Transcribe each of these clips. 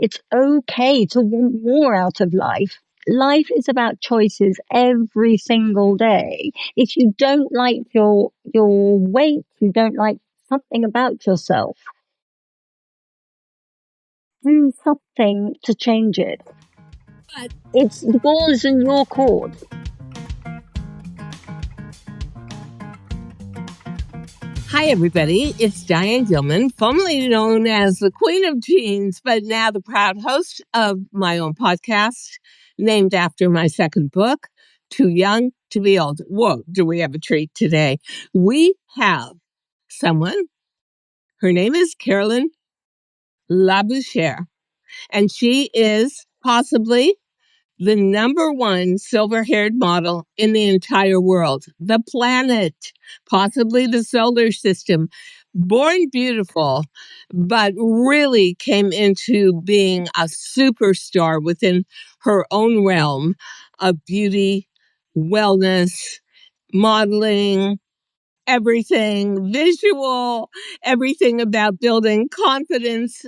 It's okay to want more out of life. Life is about choices every single day. If you don't like your weight, you don't like something about yourself, do something to change it. But it's the ball is in your court. Hi, everybody. It's Diane Gilman, formerly known as the Queen of Jeans, but now the proud host of my own podcast, named after my second book, Too Young to Be Old. Whoa, do we have a treat today? We have someone, her name is Caroline Labouchere, and she is possibly the number one silver-haired model in the entire world, the planet, possibly the solar system. Born beautiful, but really came into being a superstar within her own realm of beauty, wellness, modeling, everything visual, everything about building confidence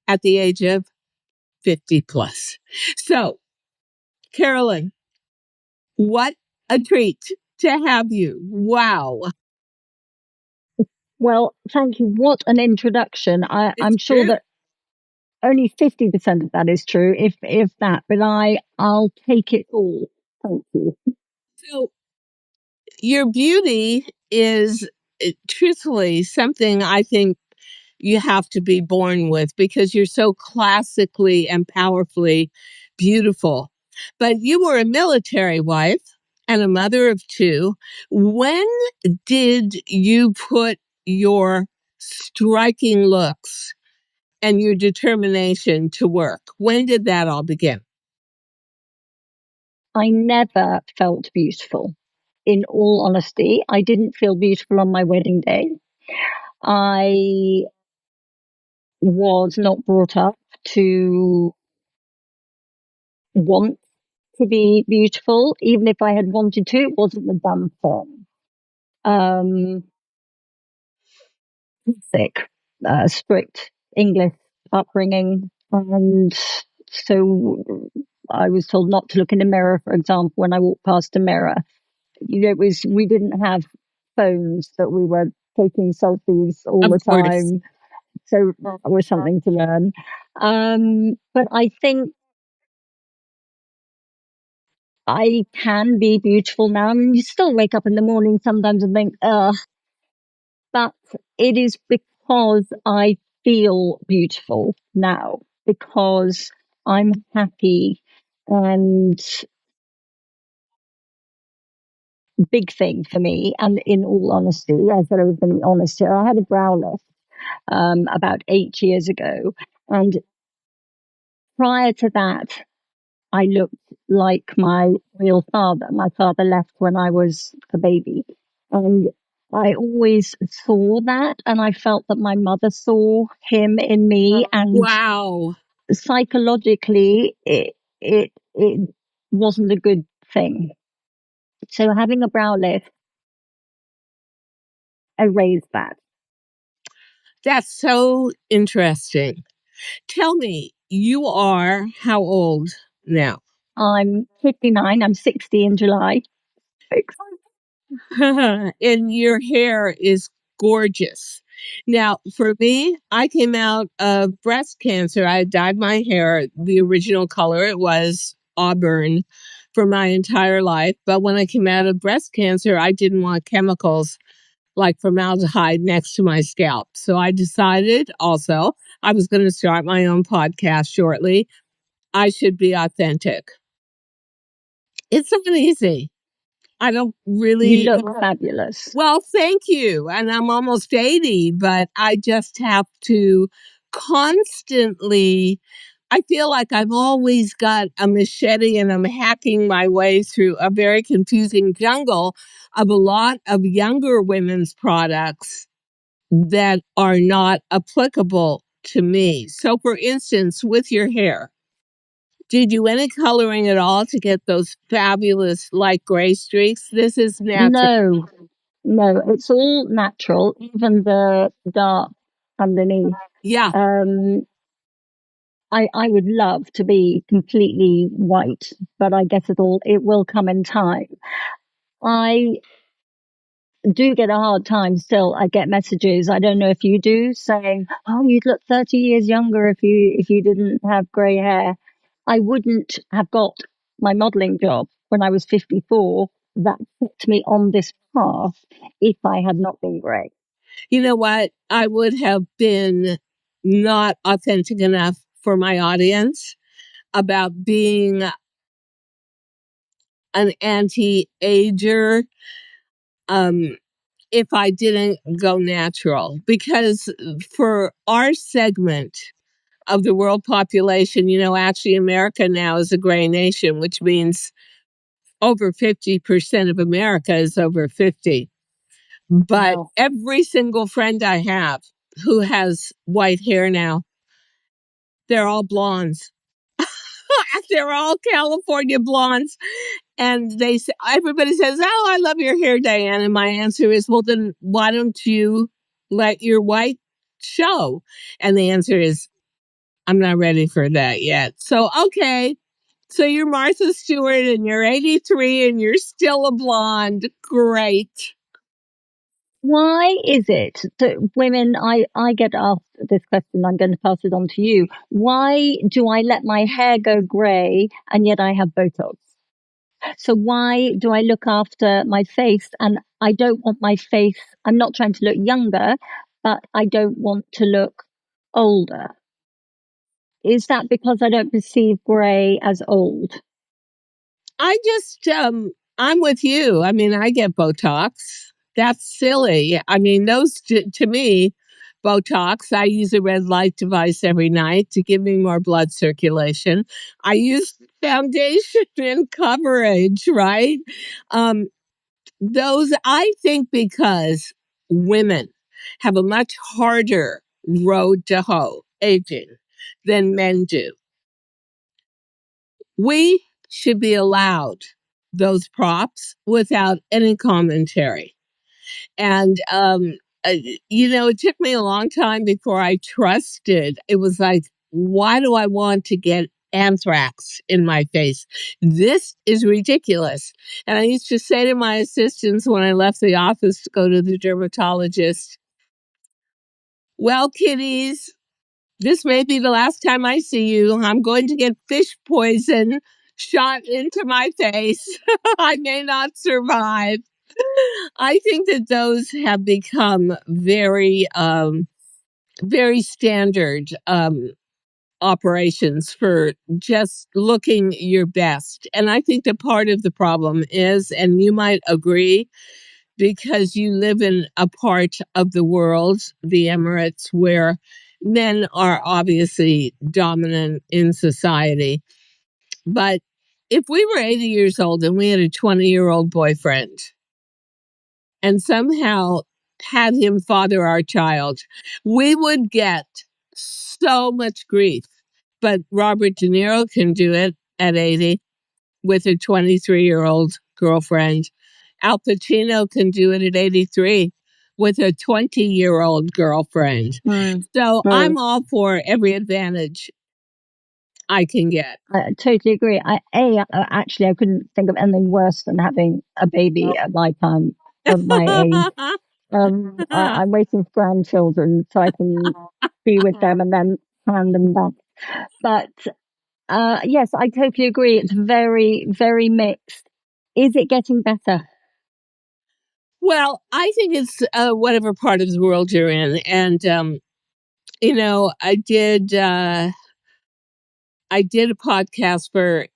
at the age of 50 plus. So, Carolyn, what a treat to have you. Wow. Well, thank you. What an introduction. It's I'm sure true. that only 50% of that is true, if that, but I'll take it all. Thank you. So, your beauty is truthfully something I think you have to be born with because you're so classically and powerfully beautiful. But you were a military wife and a mother of two. When did you put your striking looks and your determination to work? When did that all begin? I never felt beautiful. In all honesty, I didn't feel beautiful on my wedding day. I was not brought up to want to be beautiful. Even if I had wanted to, it wasn't the done thing. Um, Thick, strict English upbringing. And so I was told not to look in the mirror, for example, when I walked past a mirror. We didn't have phones that we were taking selfies all Of the course. time. So that was something to learn. But I think I can be beautiful now. I mean, you still wake up in the morning sometimes and think, but it is because I feel beautiful now, because I'm happy. And big thing for me, and in all honesty, I said I was going to be honest here, I had a brow lift about 8 years ago. And prior to that, I looked like my real father. My father left when I was a baby. And I always saw that, and I felt that my mother saw him in me. And Wow. psychologically, it wasn't a good thing. So having a brow lift erased that. That's so interesting. Tell me, you are how old now? I'm 59. I'm 60 in July. And your hair is gorgeous. Now, for me, I came out of breast cancer. I dyed my hair the original color. It was auburn for my entire life. But when I came out of breast cancer, I didn't want chemicals like formaldehyde next to my scalp. So I decided also I was going to start my own podcast shortly. I should be authentic. It's not easy. I don't You really, look fabulous. well, thank you. And I'm almost 80, but I just have to constantly, I feel like I've always got a machete and I'm hacking my way through a very confusing jungle of a lot of younger women's products that are not applicable to me. So, for instance, with your hair, did you any coloring at all to get those fabulous light gray streaks? This is natural. No, no, it's all natural, even the dark underneath. Yeah. Um, I would love to be completely white, but I guess it will come in time. I do get a hard time still. I get messages, I don't know if you do, saying, "Oh, you'd look 30 years younger if you didn't have grey hair." I wouldn't have got my modeling job when I was 54 that put me on this path if I had not been grey. You know what? I would have been not authentic enough for my audience about being an anti-ager if I didn't go natural. Because for our segment of the world population, actually America now is a gray nation, which means over 50% of America is over 50. But Wow. every single friend I have who has white hair now, they're all blondes. They're all California blondes. And everybody says, "Oh, I love your hair, Diane." And my answer is, "Well, then why don't you let your white show?" And the answer is, "I'm not ready for that yet." So, okay. So you're Martha Stewart and you're 83 and you're still a blonde. Great. Why is it that women, I get asked this question, I'm going to pass it on to you. Why do I let my hair go grey and yet I have Botox? So why do I look after my face and I don't want my face, I'm not trying to look younger, but I don't want to look older? Is that because I don't perceive grey as old? I'm with you. I mean, I get Botox. That's silly. I mean, to me, Botox, I use a red light device every night to give me more blood circulation. I use foundation and coverage, right? Um, I think because women have a much harder road to hoe aging than men do. We should be allowed those props without any commentary. And, it took me a long time before I trusted. It was like, why do I want to get anthrax in my face? This is ridiculous. And I used to say to my assistants when I left the office to go to the dermatologist, "Well, kiddies, this may be the last time I see you. I'm going to get fish poison shot into my face. I may not survive." I think that those have become very, very standard operations for just looking your best. And I think that part of the problem is, and you might agree, because you live in a part of the world, the Emirates, where men are obviously dominant in society. But if we were 80 years old and we had a 20-year-old boyfriend and somehow had him father our child, we would get so much grief. But Robert De Niro can do it at 80 with a 23-year-old girlfriend. Al Pacino can do it at 83 with a 20-year-old girlfriend. So I'm all for every advantage I can get. I totally agree. Actually, I couldn't think of anything worse than having a baby at my time of my age. I'm waiting for grandchildren so I can be with them and then hand them back. But yes, I totally agree. It's very, very mixed. Is it getting better? Well, I think it's whatever part of the world you're in. And, I did a podcast for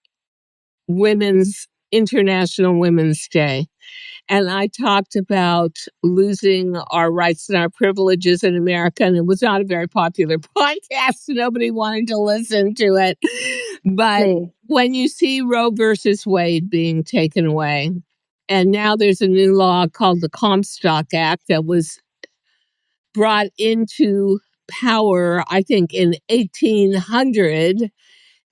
International Women's Day. And I talked about losing our rights and our privileges in America. And it was not a very popular podcast. Nobody wanted to listen to it. But when you see Roe versus Wade being taken away, and now there's a new law called the Comstock Act that was brought into power, I think, in 1800.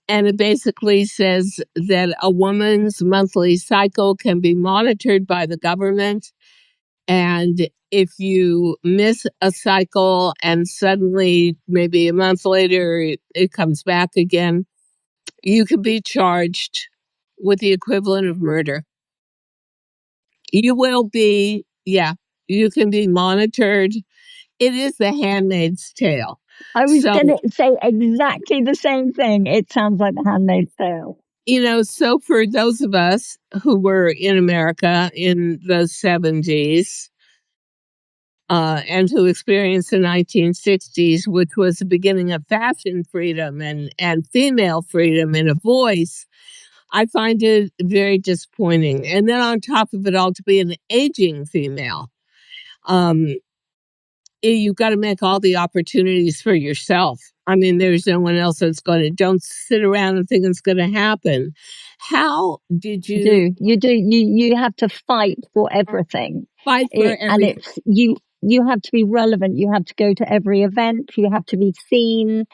And it basically says that a woman's monthly cycle can be monitored by the government And if you miss a cycle and suddenly, maybe a month later, it comes back again, you could be charged with the equivalent of murder. You will be, yeah, you can be monitored. It is the Handmaid's Tale. I was So, going to say exactly the same thing. It sounds like The Handmaid's Tale. so for those of us who were in America in the 70s, and who experienced the 1960s, which was the beginning of fashion freedom and female freedom and a voice, I find it very disappointing. And then on top of it all, to be an aging female, um, you've got to make all the opportunities for yourself. I mean, there's no one else that's going to, don't sit around and think it's going to happen. How did you You have to fight for everything. fight for And everything? it's you have to be relevant. You have to go to every event. You have to be seen.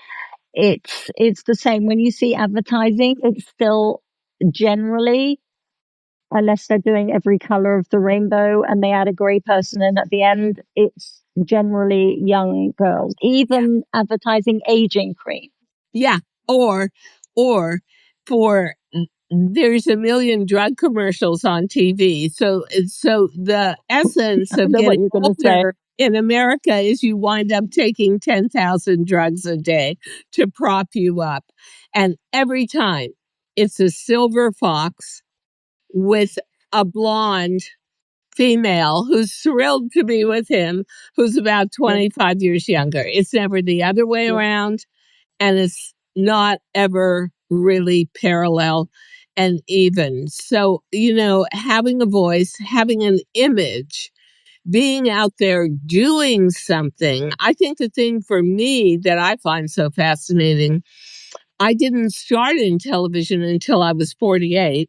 It's the same when you see advertising. It's still generally, unless they're doing every color of the rainbow and they add a gray person in at the end, it's generally young girls. Even advertising aging cream. Yeah. Or, or for there's a million drug commercials on TV. So the essence I of know what getting you're going to say. older in America is you wind up taking 10,000 drugs a day to prop you up. And every time it's a silver fox with a blonde female who's thrilled to be with him, who's about Yeah, 25 years younger. It's never the other way yeah. around, and it's not ever really parallel and even. So, having a voice, having an image, being out there doing something. I think the thing for me that I find so fascinating, I didn't start in television until I was 48.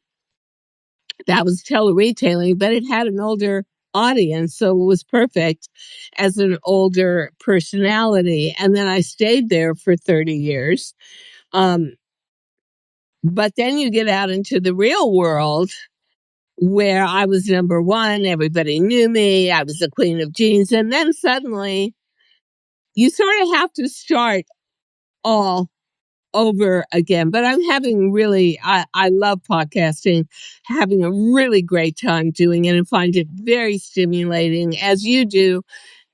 That was tele-retailing, but it had an older audience, so it was perfect as an older personality. And then I stayed there for 30 years. Um, but then you get out into the real world where I was number one, everybody knew me, I was the queen of jeans, and then suddenly you sort of have to start all over again. But I'm having really, I love podcasting, having a really great time doing it and find it very stimulating, as you do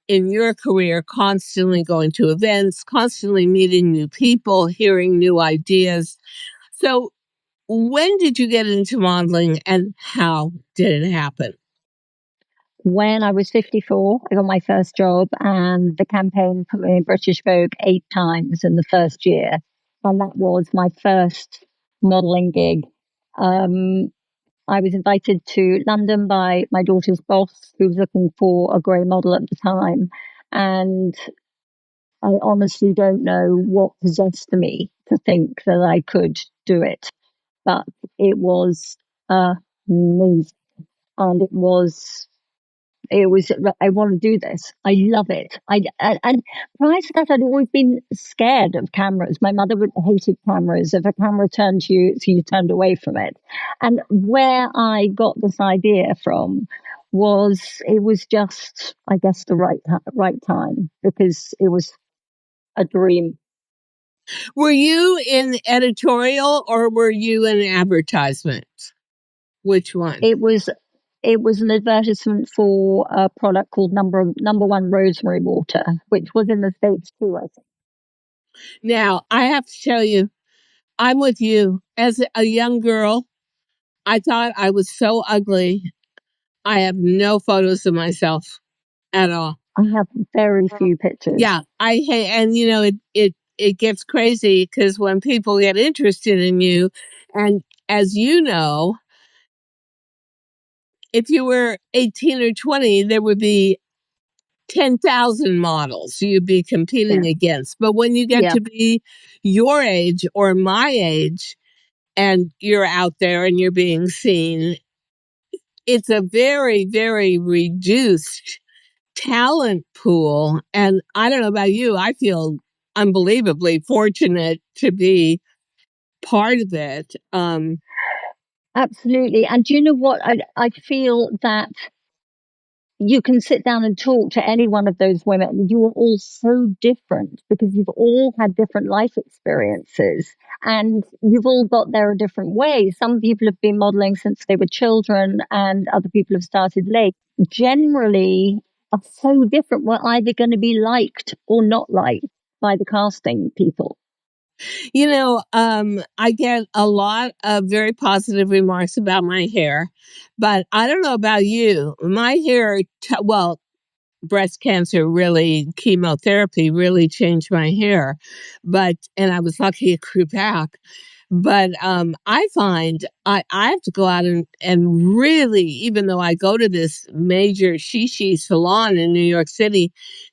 in your career, constantly going to events, constantly meeting new people, hearing new ideas. So, when did you get into modeling and how did it happen? When I was 54, I got my first job, and the campaign put me in British Vogue 8 times in the first year. And that was my first modeling gig. Um, I was invited to London by my daughter's boss, who was looking for a grey model at the time. And I honestly don't know what possessed me to think that I could do it. But it was amazing. And it was I want to do this. I love it. And prior to that, I'd always been scared of cameras. My mother hated cameras. If a camera turned to you, so you turned away from it. And where I got this idea from was, it was just, I guess, the right time, because it was a dream. Were you in editorial or were you in advertisement? Which one? It was an advertisement for a product called number one rosemary water, which was in the States too, I think. Now, I have to tell you, I'm with you. As a young girl, I thought I was so ugly. I have no photos of myself at all. I have very few pictures. Yeah, I hate, and it gets crazy because when people get interested in you, and as you know, if you were 18 or 20, there would be 10,000 models you'd be Yeah. competing against. But when you get Yeah. to be your age or my age and you're out there and you're being seen, it's a very, very reduced talent pool. And I don't know about you, I feel unbelievably fortunate to be part of it. Absolutely. And do you know what? I feel that you can sit down and talk to any one of those women. You are all so different because you've all had different life experiences and you've all got there a different way. Some people have been modeling since they were children and other people have started late. Generally are so different. We're either going to be liked or not liked by the casting people. I get a lot of very positive remarks about my hair, but I don't know about you. My hair, well, breast cancer really, chemotherapy really changed my hair, and I was lucky it grew back. But I find I have to go out and really, even though I go to this major shishi salon in New York City,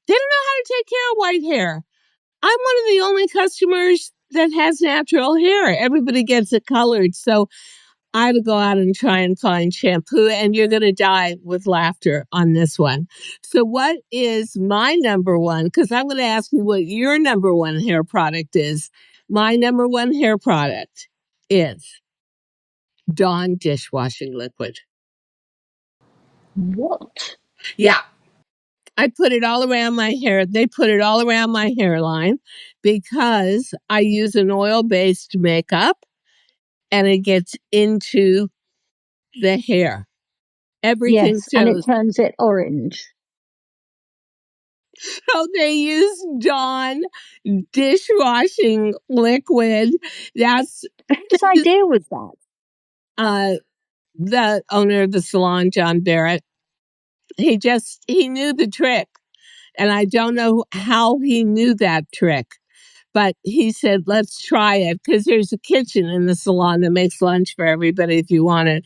they don't know how to take care of white hair. I'm one of the only customers that has natural hair. Everybody gets it colored. So I would go out and try and find shampoo, and you're going to die with laughter on this one. So, what is my number one? Because I'm going to ask you what your number one hair product is. My number one hair product is Dawn dishwashing liquid. What? Yeah. I put it all around my hair. They put it all around my hairline because I use an oil based makeup and it gets into the hair. Everything Yes, and it shows. turns it orange. So they use Dawn dishwashing liquid. That's Whose idea was that? uh, the owner of the salon, John Barrett. He knew the trick. And I don't know how he knew that trick. But he said, let's try it because there's a kitchen in the salon that makes lunch for everybody if you want it.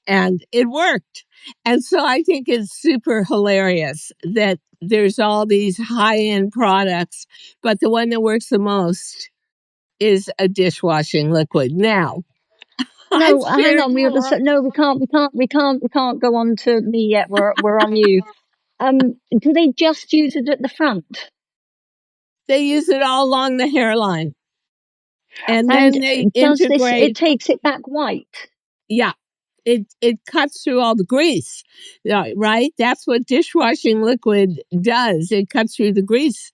And it worked. And so I think it's super hilarious that there's all these high end products, but the one that works the most is a dishwashing liquid. Now, I've No, hang shared on. more. No, we can't go on to me yet. We're on you. Do they just use it at the front? They use it all along the hairline. And And then they does this? It integrate. takes it back white. Yeah, it cuts through all the grease, right? That's what dishwashing liquid does. It cuts through the grease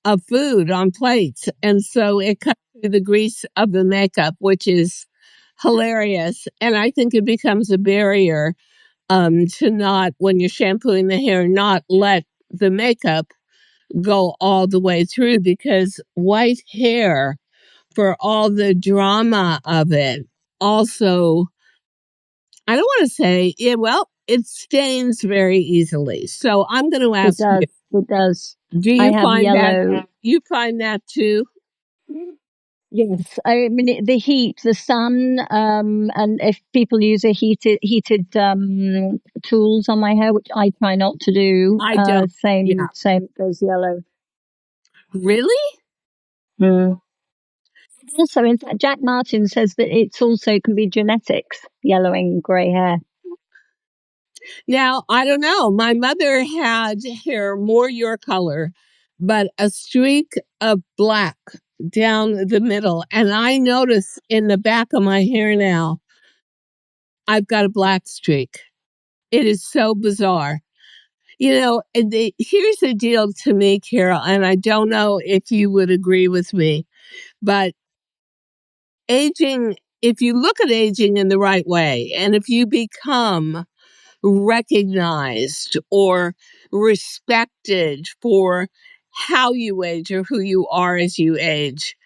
of food on plates, and so it cuts through the grease of the makeup, which is hilarious. And I think it becomes a barrier to not, when you're shampooing the hair, not let the makeup go all the way through because white hair, for all the drama of it, also I don't want to say, yeah, well, it stains very easily. So I'm going to It ask you, does. It does. do I you have find that yellow. too? Yes, I mean the heat, the sun, and if people use a heated tools on my hair, which I try not to do, I don't. Yeah. same goes yellow. Really? Mm. Also, in fact, Jack Martin says that it's also can be genetics, yellowing grey hair. Now, I don't know. My mother had hair more your color, but a streak of black down the middle. And I notice in the back of my hair now, I've got a black streak. It is so bizarre. Here's the deal to me, Carol, and I don't know if you would agree with me, but aging, if you look at aging in the right way, and if you become recognized or respected for how you age or who you are as you age,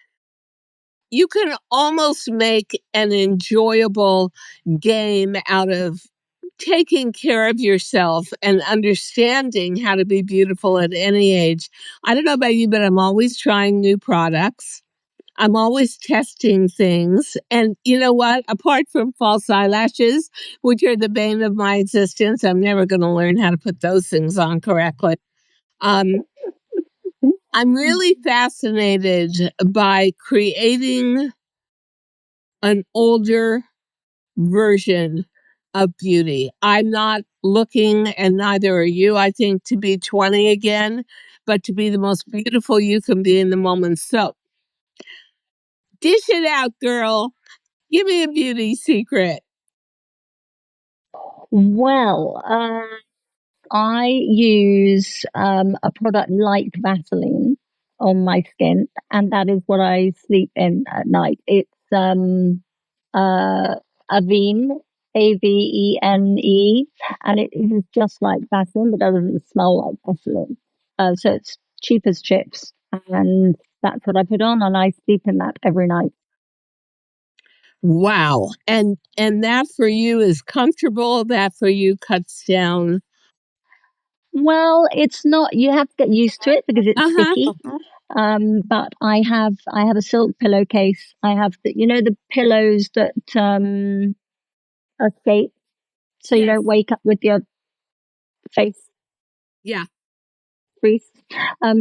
you can almost make an enjoyable game out of taking care of yourself and understanding how to be beautiful at any age. I don't know about you, but I'm always trying new products. I'm always testing things. And you know what? Apart from false eyelashes, which are the bane of my existence, I'm never going to learn how to put those things on correctly. Um, I'm really fascinated by creating an older version of beauty. I'm not looking, and neither are you, I think, to be 20 again, but to be the most beautiful you can be in the moment. So, dish it out, girl. Give me a beauty secret. Well, I use a product like Vaseline on my skin, and that is what I sleep in at night. It's uh, Avene, Avene, and it is just like Vaseline, but doesn't smell like Vaseline. So it's cheap as chips, and that's what I put on, and I sleep in that every night. Wow. And that for you is comfortable, that for you cuts down. Well, it's not. You have to get used to it because it's Uh-huh. sticky. But I have a silk pillowcase. I have the pillows that are safe, so you Yes. don't wake up with your face Yeah. crease.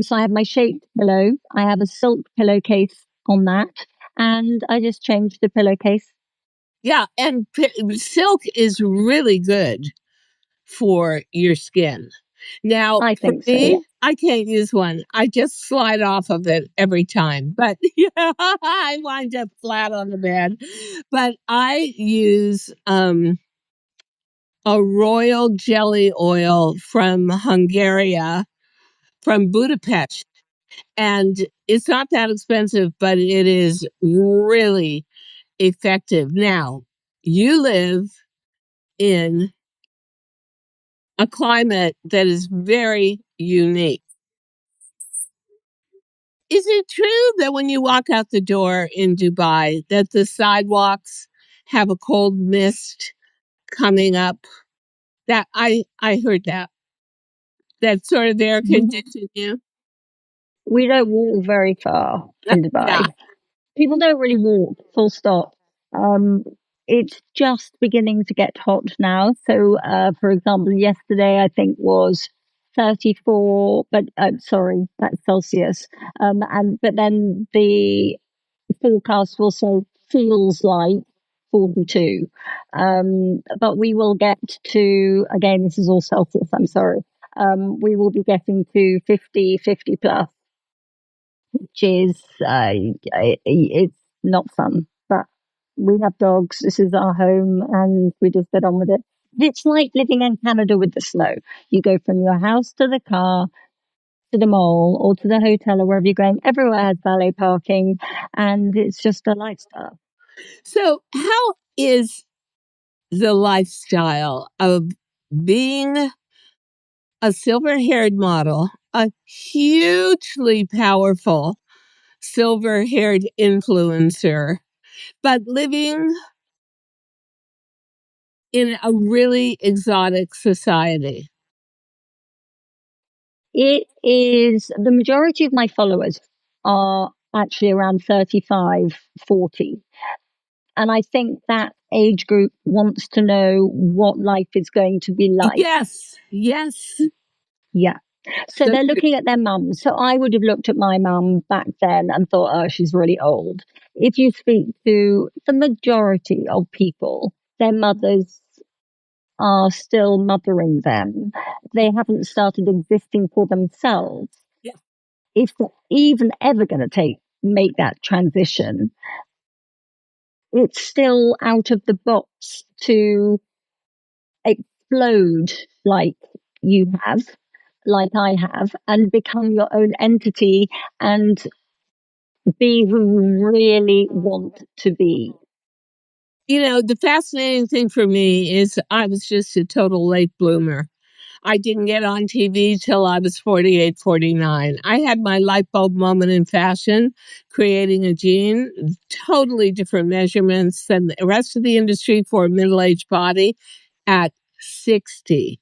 So I have my shaped pillow. I have a silk pillowcase on that, and I just change the pillowcase. Yeah, and silk is really good for your skin. Now, I for think so. Yeah. me, I can't use one. I just slide off of it every time. But yeah, I wind up flat on the bed. But I use a royal jelly oil from Hungary, from Budapest. And it's not that expensive, but it is really effective. Now, you live in a climate that is very unique. Is it true that when you walk out the door in Dubai that the sidewalks have a cold mist coming up? That I heard that sort of air condition you. We don't walk very far in Yeah. Dubai. People don't really walk, full stop. Um, it's just beginning to get hot now. So, for example, yesterday I think was 34, but sorry, that's Celsius. And but then the forecast will say feels like 42. But we will get to, again, this is all Celsius, I'm sorry. We will be getting to 50, 50 plus, which is it's not fun. But we have dogs. This is our home, and we just get on with it. It's like living in Canada with the snow. You go from your house to the car to the mall or to the hotel or wherever you're going. Everywhere has valet parking, and it's just a lifestyle. So, how is the lifestyle of being a silver haired model, a hugely powerful silver haired influencer, but living in a really exotic society? It is the majority of my followers are actually around 35, 40. And I think that age group wants to know what life is going to be like. Yes, yes. Yeah. So So they're true. looking at their mums. So I would have looked at my mum back then and thought, oh, she's really old. If you speak to the majority of people, their mothers are still mothering them. They haven't started existing for themselves. Yeah. If they're even ever going to make that transition, it's still out of the box to explode like you have, like I have, and become your own entity and be who you really want to be. The fascinating thing for me is I was just a total late bloomer. I didn't get on TV till I was 48, 49. I had my light bulb moment in fashion, creating a jean, totally different measurements than the rest of the industry for a middle aged body at 60.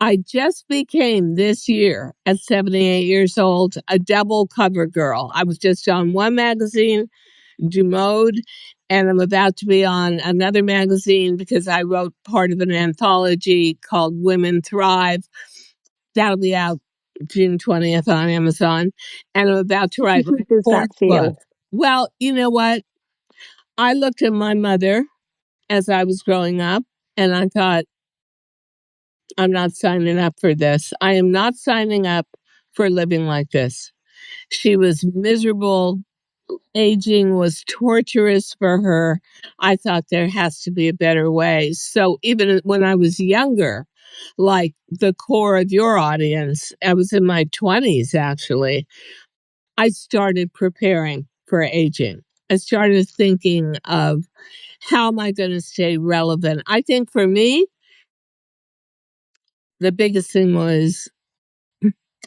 I just became this year at 78 years old a double cover girl. I was just on one magazine, Du Mode, and I'm about to be on another magazine because I wrote part of an anthology called Women Thrive. That'll be out June 20th on Amazon. And I'm about to write my Does fourth that book. feel? Well, you know what? I looked at my mother as I was growing up and I thought, I'm not signing up for this. I am not signing up for living like this. She was miserable. Aging was torturous for her. I thought there has to be a better way. So even when I was younger, like the core of your audience. I was in my 20s, actually. I started preparing for aging. I started thinking of how am I going to stay relevant? I think for me, the biggest thing was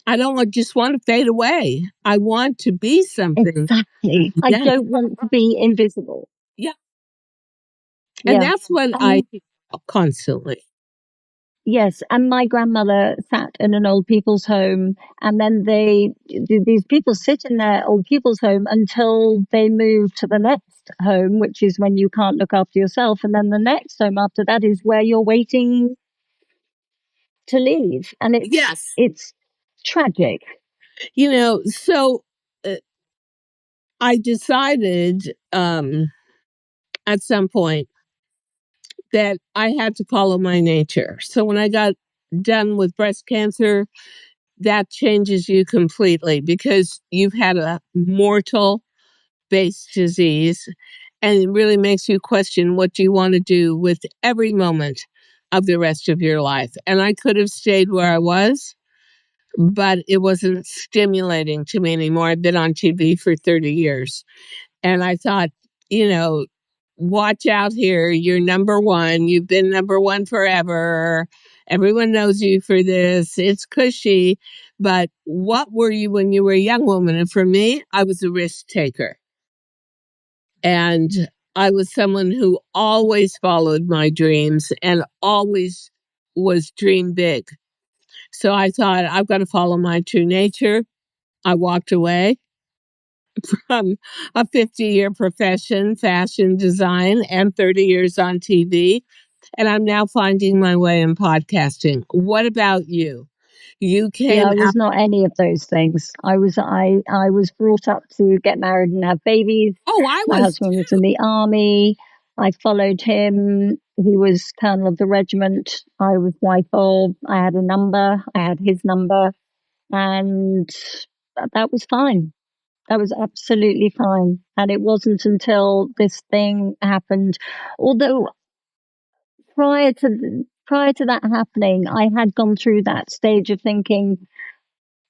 I don't just want to fade away. I want to be something. Exactly. I Yeah. don't want to be invisible. Yeah. And Yeah. that's what I And constantly. yes, and my grandmother sat in an old people's home, and then these people sit in their old people's home until they move to the next home, which is when you can't look after yourself, and then the next home after that is where you're waiting to leave, and Yes. it's tragic. So uh, I decided at some point that I had to follow my nature. So when I got done with breast cancer, that changes you completely because you've had a mortal based disease and it really makes you question what you want to do with every moment of the rest of your life. And I could have stayed where I was, but it wasn't stimulating to me anymore. I've been on TV for 30 years. And I thought, you know, watch out here. You're number one. You've been number one forever. Everyone knows you for this. It's cushy. But what were you when you were a young woman? And for me, I was a risk taker. And I was someone who always followed my dreams and always was dream big. So I thought, I've got to follow my true nature. I walked away from a 50-year profession, fashion design, and 30 years on TV. And I'm now finding my way in podcasting. What about you? You Yeah, came I out. was not any of those things. I was brought up to get married and have babies. Oh, I My was husband was in the army. I followed him. He was colonel of the regiment. I was wife of. I had a number. I had his number, and that was fine. That was absolutely fine. And it wasn't until this thing happened, although prior to that happening, I had gone through that stage of thinking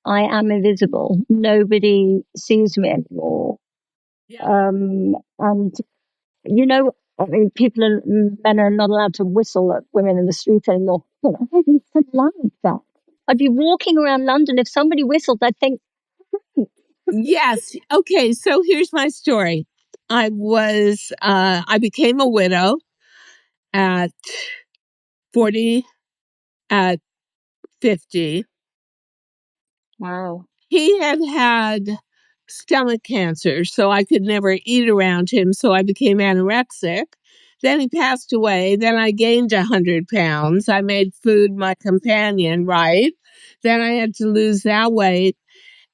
I am invisible. Nobody sees me anymore. Yeah. And I mean, men are not allowed to whistle at women in the street anymore. I used to like that. I'd be walking around London. If somebody whistled, I'd think, Yes. Okay. So here's my story. I became a widow at 40, at 50. wow. He had stomach cancer, so I could never eat around him. So I became anorexic. Then he passed away. Then I gained 100 pounds. I made food my companion, right? Then I had to lose that weight.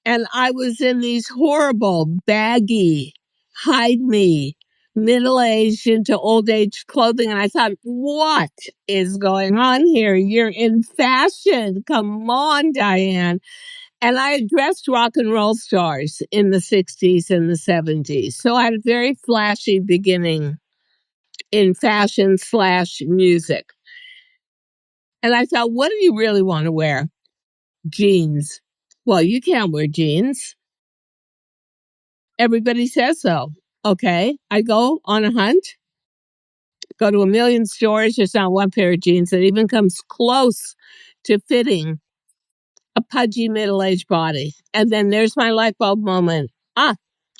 And I was in these horrible, baggy, hide me, middle aged into old age clothing. And I thought, what is going on here? You're in fashion. Come on, Diane. And I had dressed rock and roll stars in the 60s and the 70s. So I had a very flashy beginning in fashion slash music. And I thought, what do you really want to wear? Jeans. Well, you can't wear jeans. Everybody says so. Okay. I go on a hunt, go to a million stores. There's not one pair of jeans that even comes close to fitting a pudgy middle aged body. And then there's my light bulb moment.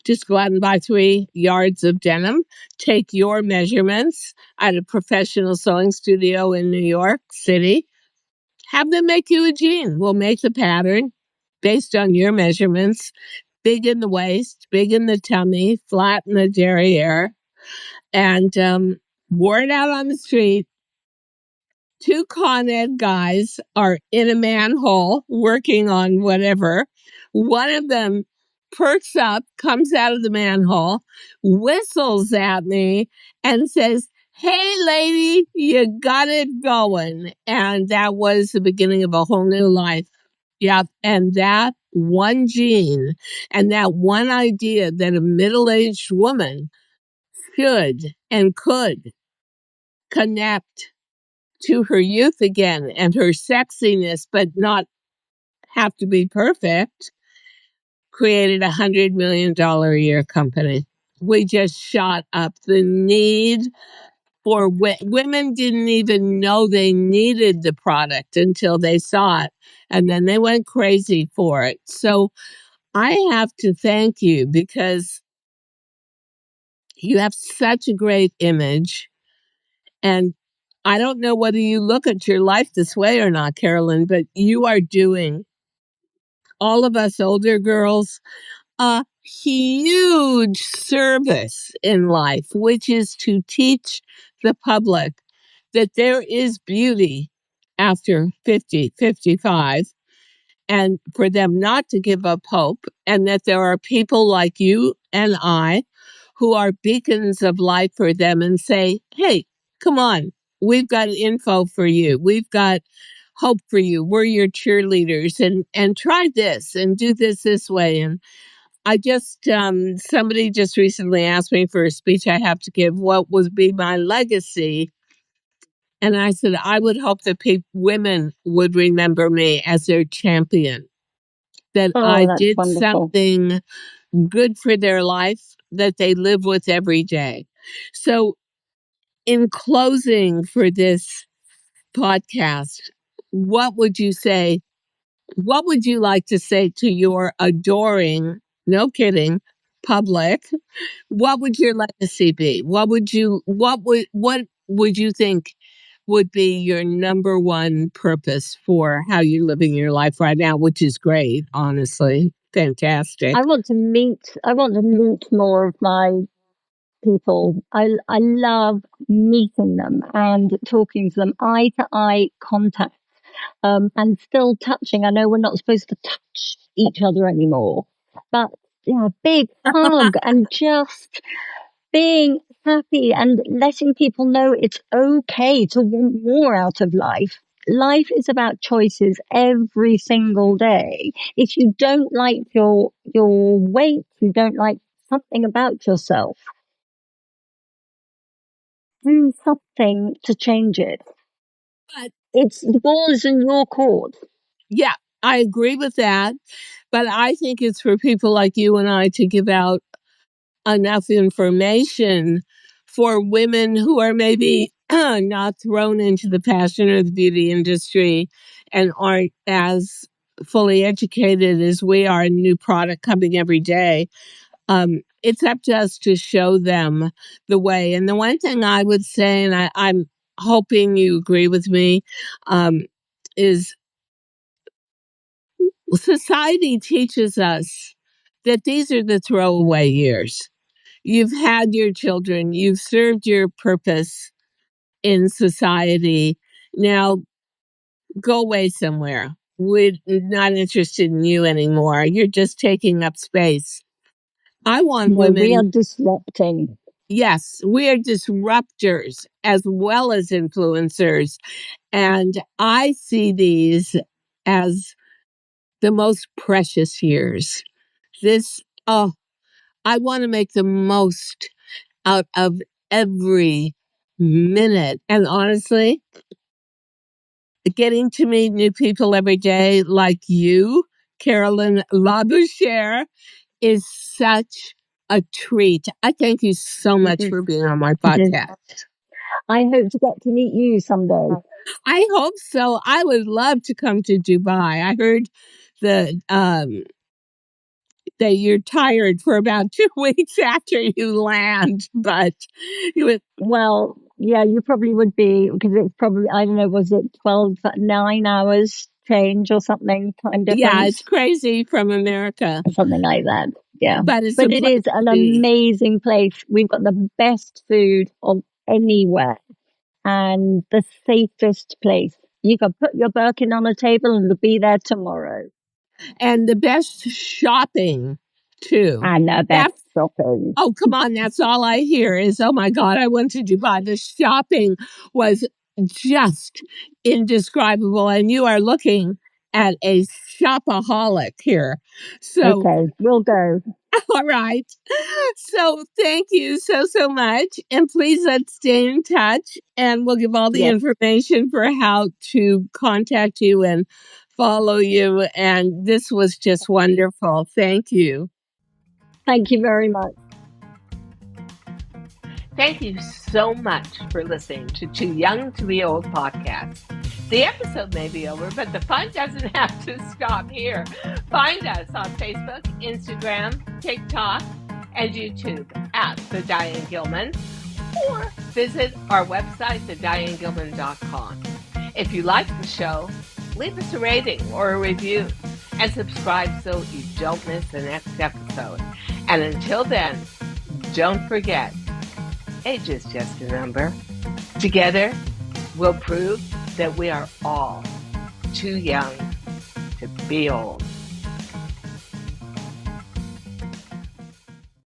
Just go out and buy 3 yards of denim, take your measurements at a professional sewing studio in New York City, have them make you a jean. We'll make the pattern based on your measurements, big in the waist, big in the tummy, flat in the derriere, and wore it out on the street. 2 Con Ed guys are in a manhole working on whatever. One of them perks up, comes out of the manhole, whistles at me, and says, "Hey, lady, you got it going." And that was the beginning of a whole new life. Yeah. And that one gene and that one idea that a middle aged woman should and could connect to her youth again and her sexiness, but not have to be perfect, created $100 million a year company. We just shot up. The need for women didn't even know they needed the product until they saw it, and then they went crazy for it. So I have to thank you because you have such a great image. And I don't know whether you look at your life this way or not, Carolyn, but you are doing all of us older girls a huge service in life, which is to teach the public that there is beauty after 50, 55, and for them not to give up hope, and that there are people like you and I who are beacons of light for them and say, hey, come on, we've got info for you. We've got hope for you. We're your cheerleaders, and try this and do this way. And I just, somebody just recently asked me for a speech I have to give, what would be my legacy? And I said, I would hope that women would remember me as their champion, that I Oh, that's did wonderful. something good for their life that they live with every day. So, in closing for this podcast, what would you say? What would you like to say to your adoring, no kidding, public? What would your legacy be? What would you think would be your number one purpose for how you're living your life right now, which is great, honestly. Fantastic. I want to meet more of my people. I love meeting them and talking to them, eye to eye contact, and still touching. I know we're not supposed to touch each other anymore, but yeah, big hug and just being happy and letting people know it's okay to want more out of life. Life is about choices every single day. If you don't like your weight, you don't like something about yourself, do something to change it. But It's the ball is in your court. yeah, I agree with that. But I think it's for people like you and I to give out enough information for women who are maybe not thrown into the fashion or the beauty industry and aren't as fully educated as we are. A new product coming every day. It's up to us to show them the way. And the one thing I would say, and I'm hoping you agree with me, is society teaches us that these are the throwaway years. You've had your children, you've served your purpose in society. Now go away somewhere. We're not interested in you anymore. You're just taking up space. I want No, we are women, disrupting. yes, we are disruptors as well as influencers. And I see these as the most precious years. This, oh, I want to make the most out of every minute. And honestly, getting to meet new people every day like you, Caroline Labouchere, is such a treat. I thank you so It much is, for being on my it is. podcast. I hope to get to meet you someday. I hope so. I would love to come to Dubai. I heard the that you're tired for about 2 weeks after you land, but you would, Well, yeah, you probably would be because it's probably, I don't know, was it 12, 9 hours change or something, time yeah, it's difference, crazy from America, or something like that. Yeah. but it's a But it place is to an be. amazing place. We've got the best food of anywhere and the safest place. You can put your Birkin on a table and it'll be there tomorrow. And the best shopping too. And the best That's shopping. oh come on, that's all I hear is oh my god, I went to Dubai. The shopping was just indescribable, and you are looking at a shopaholic here. So, Okay, we'll go. all right. So thank you so much. And please let's stay in touch, and we'll give all the Yes. information for how to contact you and follow you. And this was just wonderful. Thank you. Thank you very much. Thank you so much for listening to Too Young to Be Old podcast. The episode may be over, but the fun doesn't have to stop here. Find us on Facebook, Instagram, TikTok, and YouTube at The Diane Gilman, or visit our website, thedianegilman.com. If you like the show, leave us a rating or a review and subscribe so you don't miss the next episode. And until then, don't forget, age is just a number. Together, we'll prove that we are all too young to be old.